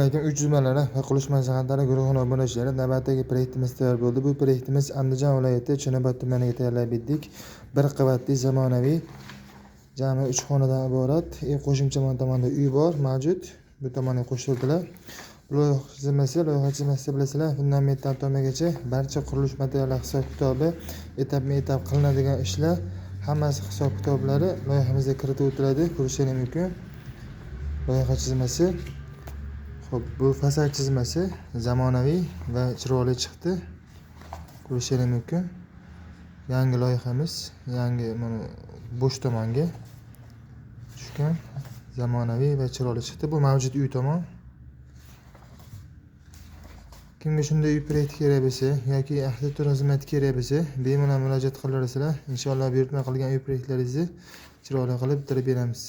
Lekin uyushmalari va qurilish maslahatlari guruhining obunachilari navbatdagi proyektimiz tayyor bo'ldi. Bu proyektimiz Andijon viloyati Chinobat tumaniga tayyorlab berdik. Bir qavatli zamonaviy jami 3 xonadan iborat qo'shimcha tomonidan uy bor mavjud. Bu tomonga qo'shildilar. Loyiha chizmasi bilasizlar, fundamentdan tomagacha barcha qurilish materiallari hisob-kitobi, etap-etap qilinadigan ishlar hammasi hisob-kitoblari loyihamizga kiritib o'tiladi. Ko'rishingiz mumkin. Loyiha chizmasi. Xo'p, bu fasad chizmasi zamonaviy va chiroyli chiqdi. Ko'rishingiz mumkin. Yangi loyihamiz, yangi mana bo'sh tomonga tushgan zamonaviy va chiroyli chiqdi. Bu mavjud uy tomon. Kimga shunday uy proyekti kerak bo'lsa yoki arxitektura xizmati kerak bo'lsa, bemalol murojaat qilaverasizlar. Inshaalloh buyurtma qilgan uy proyektlaringizni chiroyli qilib bitirib beramiz.